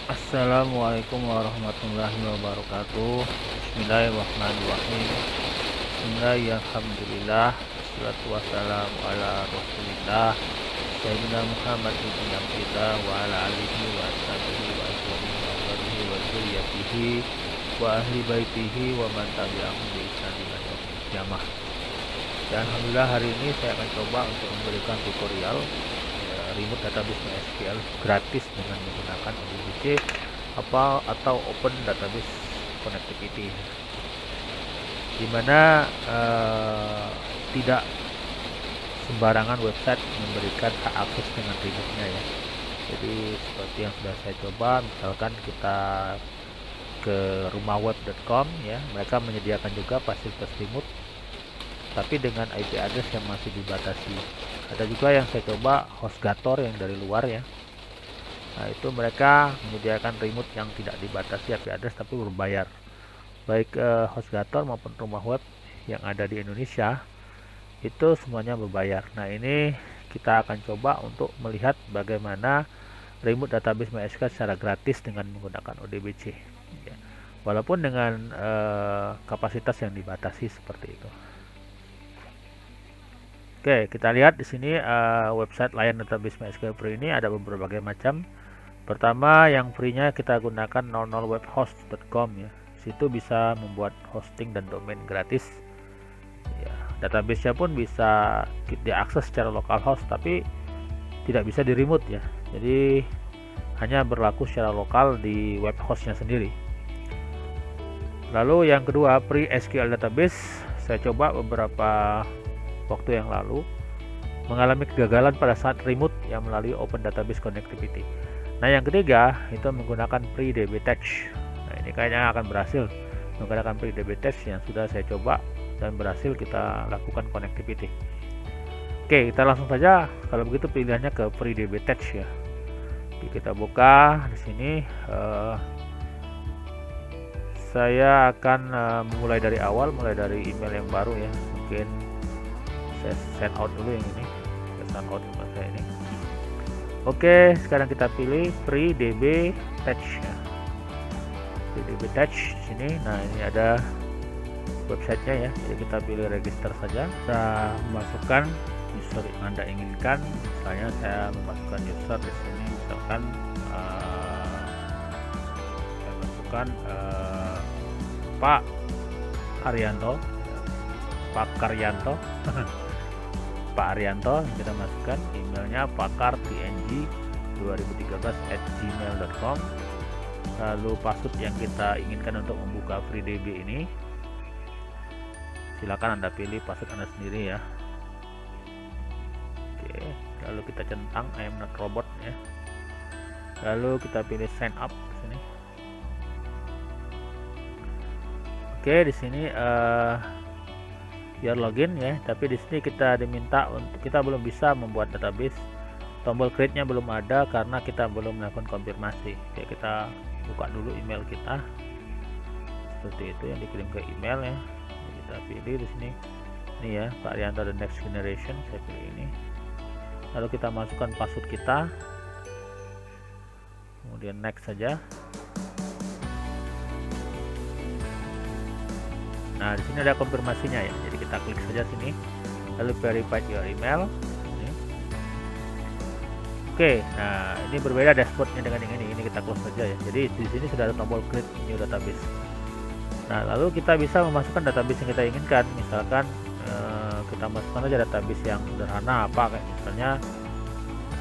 Assalamualaikum warahmatullahi wabarakatuh. Bismillahirrahmanirrahim. Bismillahirrahmanirrahim. Wassalatu wassalamu ala rasulillah Sayyidina Muhammad ibn Abdillah wa ala alihi wa ashabihi wa azwajihi wa awladihi wa dzurriyyatihi wa ahli baitihi wa man tabi'ahum bi ihsan ila yaumil qiyamah. Dan alhamdulillah hari ini saya akan coba untuk memberikan tutorial remote database MySQL gratis dengan menggunakan ODBC atau Open Database Connectivity, dimana tidak sembarangan website memberikan hak akses dengan remote-nya ya. Jadi seperti yang sudah saya coba, misalkan kita ke rumahweb.com ya, mereka menyediakan juga fasilitas remote tapi dengan IP address yang masih dibatasi. Ada juga yang saya coba HostGator yang dari luar ya. Nah, itu mereka menyediakan remote yang tidak dibatasi IP address tapi berbayar. Baik HostGator maupun rumah web yang ada di Indonesia itu semuanya berbayar. Nah, ini kita akan coba untuk melihat bagaimana remote database MySQL secara gratis dengan menggunakan ODBC. Ya. Walaupun dengan kapasitas yang dibatasi seperti itu. Oke, kita lihat di sini website layan database MySQL Free ini ada berbagai macam. Pertama, yang free-nya kita gunakan 00webhost.com ya. Situ bisa membuat hosting dan domain gratis. Ya, database-nya pun bisa diakses secara localhost tapi tidak bisa di remote ya. Jadi hanya berlaku secara lokal di web hostnya sendiri. Lalu yang kedua, Free SQL Database. Saya coba beberapa waktu yang lalu mengalami kegagalan pada saat remote yang melalui Open Database Connectivity. Nah, yang ketiga itu menggunakan FreeDBTouch. Nah, ini kayaknya akan berhasil menggunakan FreeDBTouch yang sudah saya coba dan berhasil kita lakukan connectivity. Oke, kita langsung saja. Kalau begitu pilihannya ke FreeDBTouch ya. Oke, kita buka di sini. Saya akan mulai dari awal, mulai dari email yang baru ya. Mungkin saya send out dulu yang ini, saya send out email saya ini. Oke, sekarang kita pilih FreeDBTouch ya. FreeDBTouch di sini. Nah, ini ada websitenya ya. Jadi kita pilih register saja. Kita masukkan user yang Anda inginkan. Misalnya saya memasukkan user di sini, misalkan saya masukkan Pak Arianto, Pak Karyanto. Pak Arianto, kita masukkan emailnya pakartng2013@gmail.com. Lalu password yang kita inginkan untuk membuka FreeDB ini, silakan Anda pilih password Anda sendiri ya. Oke, lalu kita centang I am not robot ya. Lalu kita pilih sign up di sini. Oke, di sini biar login ya, tapi di sini kita diminta untuk, kita belum bisa membuat database, tombol create-nya belum ada karena kita belum melakukan konfirmasi. Oke, kita buka dulu email kita seperti itu yang dikirim ke email ya. Kita pilih di sini ini ya, Pak Arianto the next generation, saya pilih ini. Lalu kita masukkan password kita, kemudian next saja. Nah, di sini ada konfirmasinya ya. Jadi kita klik saja sini. Lalu verify your email. Oke, nah ini berbeda dashboardnya dengan yang ini. Ini kita close saja ya. Jadi di sini sudah ada tombol create new database. Nah, lalu kita bisa memasukkan database yang kita inginkan. Misalkan kita masukkan aja database yang sederhana apa kayak misalnya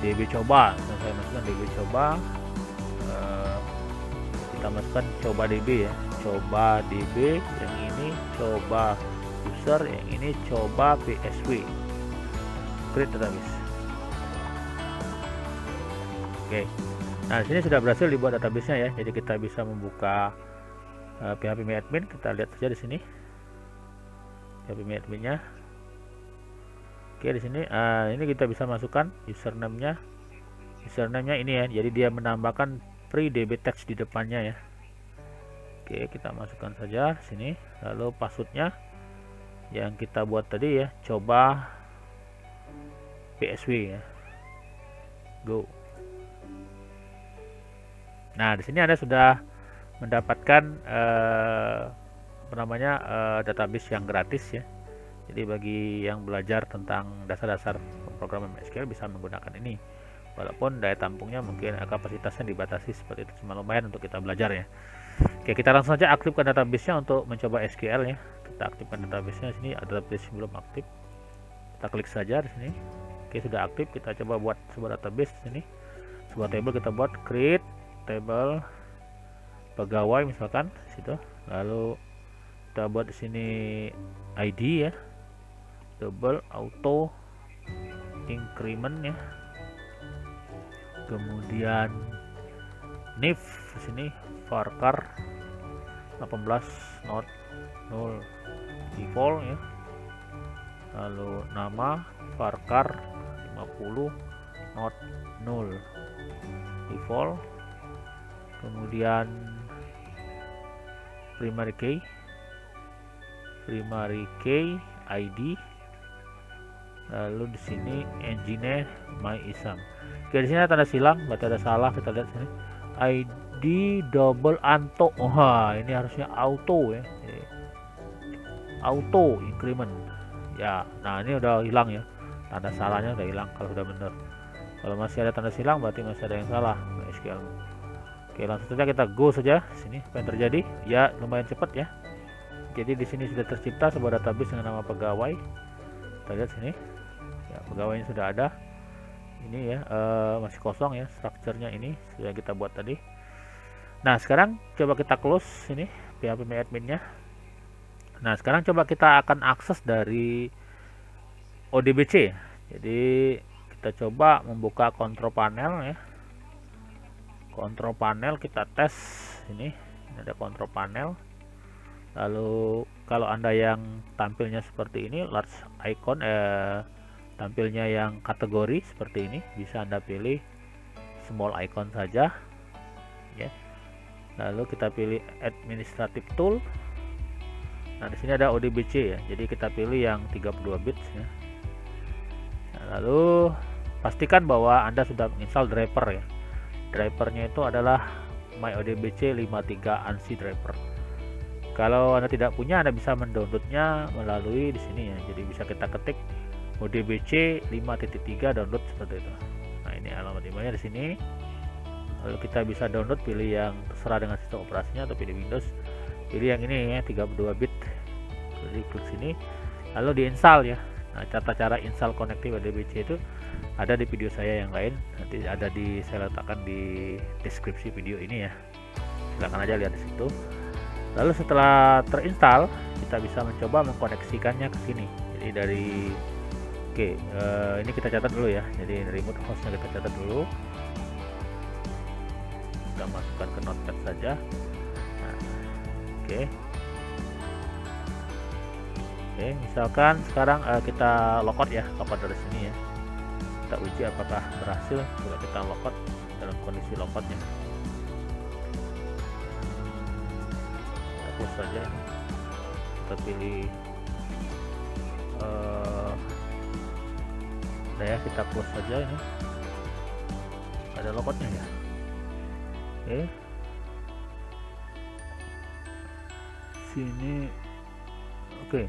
DB coba. Nah, saya masukkan DB coba. Kita masukkan coba DB ya. Coba DB, yang ini coba user, yang ini coba PSW, create database. Oke, nah sini sudah berhasil dibuat databasenya ya. Jadi kita bisa membuka PHP admin. Kita lihat saja di sini PHP adminnya. Oke, di sini ini kita bisa masukkan username-nya. Username-nya ini ya. Jadi dia menambahkan FreeDBTouch di depannya ya. Oke, kita masukkan saja sini. Lalu passwordnya yang kita buat tadi ya, coba PSW ya. Go. Nah, di sini Anda sudah mendapatkan database yang gratis ya. Jadi bagi yang belajar tentang dasar-dasar pemrograman SQL bisa menggunakan ini. Walaupun daya tampungnya mungkin kapasitasnya dibatasi seperti itu, cuma lumayan untuk kita belajar ya. Oke, kita langsung saja aktifkan database-nya untuk mencoba SQL ya. Kita aktifkan database-nya. Sini ada database belum aktif. Kita klik saja di sini. Oke, sudah aktif. Kita coba buat sebuah database di sini. Sebuah table kita buat create table pegawai misalkan situ. Lalu kita buat di sini ID ya. Double auto increment ya. Kemudian NIF di sini varchar 18 not null default ya. Lalu nama varchar 50 not null default. Kemudian primary key ID. Lalu di sini engine my isam. Oke, di sini tanda silang, berarti ada salah. Kita lihat sini ID double anto. Wah, ini harusnya auto ya. Auto increment ya. Nah, ini udah hilang ya, tanda salahnya udah hilang kalau sudah benar. Kalau masih ada tanda silang berarti masih ada yang salah SQL. Oke, langsung saja kita go saja sini. Apa yang terjadi ya, lumayan cepat ya. Jadi di sini sudah tercipta sebuah database dengan nama pegawai. Kita lihat sini ya, pegawainya sudah ada. Ini ya masih kosong ya, strukturnya ini sudah kita buat tadi. Nah, sekarang coba kita close ini PHP adminnya. Nah, sekarang coba kita akan akses dari ODBC. Jadi kita coba membuka control panel ya. Control panel kita tes ini ada control panel. Lalu kalau Anda yang tampilnya seperti ini large icon tampilnya yang kategori seperti ini, bisa Anda pilih small icon saja ya. Lalu kita pilih administrative tool. Nah, di sini ada ODBC ya. Jadi kita pilih yang 32 bits ya. Nah, lalu pastikan bahwa Anda sudah menginstal driver ya. Drivernya itu adalah myodbc 53 ANSI driver. Kalau Anda tidak punya, Anda bisa mendownloadnya melalui di sini ya. Jadi bisa kita ketik ODBC 5.3 download seperti itu. Nah, ini alamat emailnya di sini. Lalu kita bisa download, pilih yang terserah dengan sistem operasinya atau pilih Windows. Pilih yang ini ya, 32 bit. Jadi klik sini, lalu diinstal ya. Nah, cara install Connective ODBC itu ada di video saya yang lain. Nanti ada saya letakkan di deskripsi video ini ya. Silahkan aja lihat di situ. Lalu setelah terinstall, kita bisa mencoba mengkoneksikannya ke sini. Jadi dari ini kita catat dulu ya. Jadi remote hostnya kita catat dulu. Kita masukkan ke notepad saja. Nah, Oke, misalkan sekarang kita logout ya, logout dari sini ya. Kita uji apakah berhasil. Coba kita logout dalam kondisi logoutnya. Kita close saja ini. Kita pilih ya, kita close saja ini. Ada logoutnya ya. Oke. Sini oke.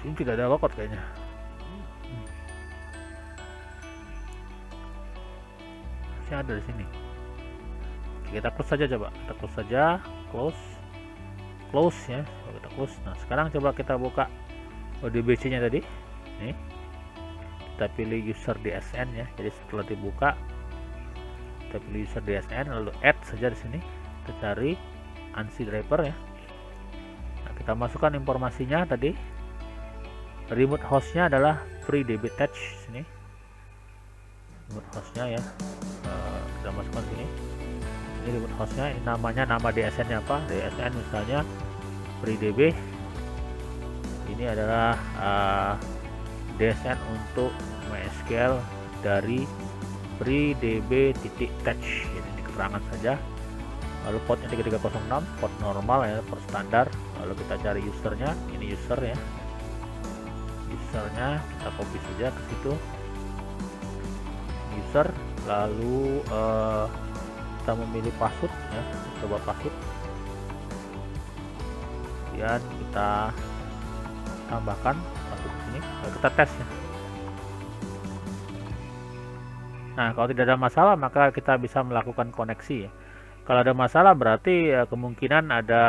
Sini tidak ada logout kayaknya. Masih ada di sini. Kita close saja, coba kita close saja, close ya. Coba kita close. Nah, sekarang coba kita buka ODBC nya tadi. Nih, kita pilih user DSN ya. Jadi setelah dibuka, kita pilih user DSN, lalu add saja di sini. Kita cari ANSI driver ya. Nah, kita masukkan informasinya tadi. Remote hostnya adalah FreeDBTouch sini. Remote hostnya ya. Kita masukkan sini. Ini remote hostnya, ini namanya, nama DSN-nya apa? DSN misalnya FreeDB. Ini adalah DSN untuk MySQL dari FreeDB.touch. Ini keterangan saja. Lalu portnya 3306, port normal ya, port standar. Lalu kita cari usernya, ini user ya. Usernya kita copy saja ke situ. User, lalu kita kita memilih password ya, coba password, kemudian kita tambahkan password sini, lalu kita tes ya. Nah, kalau tidak ada masalah maka kita bisa melakukan koneksi ya. Kalau ada masalah berarti kemungkinan ada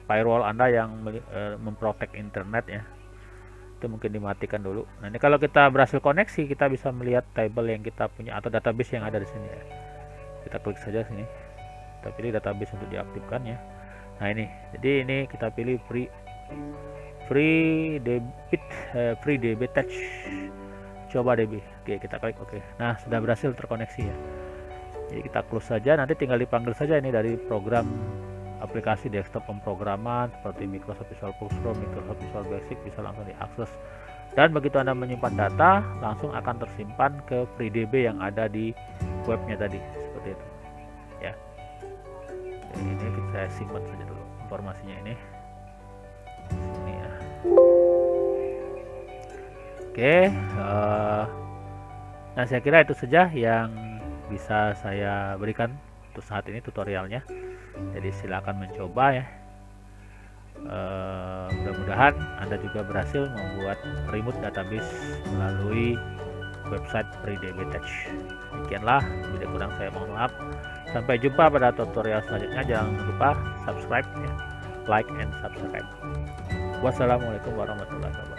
firewall Anda yang memprotek internet ya. Itu mungkin dimatikan dulu. Nah, ini kalau kita berhasil koneksi, kita bisa melihat table yang kita punya atau database yang ada di sini ya. Kita klik saja sini. Kita pilih database untuk diaktifkan ya. Nah, ini. Jadi ini kita pilih free DB touch. Coba DB. Oke, kita klik oke. Nah, sudah berhasil terkoneksi ya. Jadi kita close saja, nanti tinggal dipanggil saja ini dari program aplikasi desktop pemrograman seperti Microsoft Visual Pro, Microsoft Visual Basic bisa langsung diakses. Dan begitu Anda menyimpan data, langsung akan tersimpan ke FreeDB yang ada di webnya tadi, seperti itu. Ya. Jadi ini saya simpan saja dulu informasinya ini. Ini ya. Oke, nah saya kira itu saja yang bisa saya berikan untuk saat ini tutorialnya. Jadi silakan mencoba ya. Mudah-mudahan Anda juga berhasil membuat remote database melalui website FreeDB Touch. Demikianlah, bila kurang saya mohon maaf. Sampai jumpa pada tutorial selanjutnya. Jangan lupa subscribe ya, like and subscribe. Wassalamualaikum warahmatullahi wabarakatuh.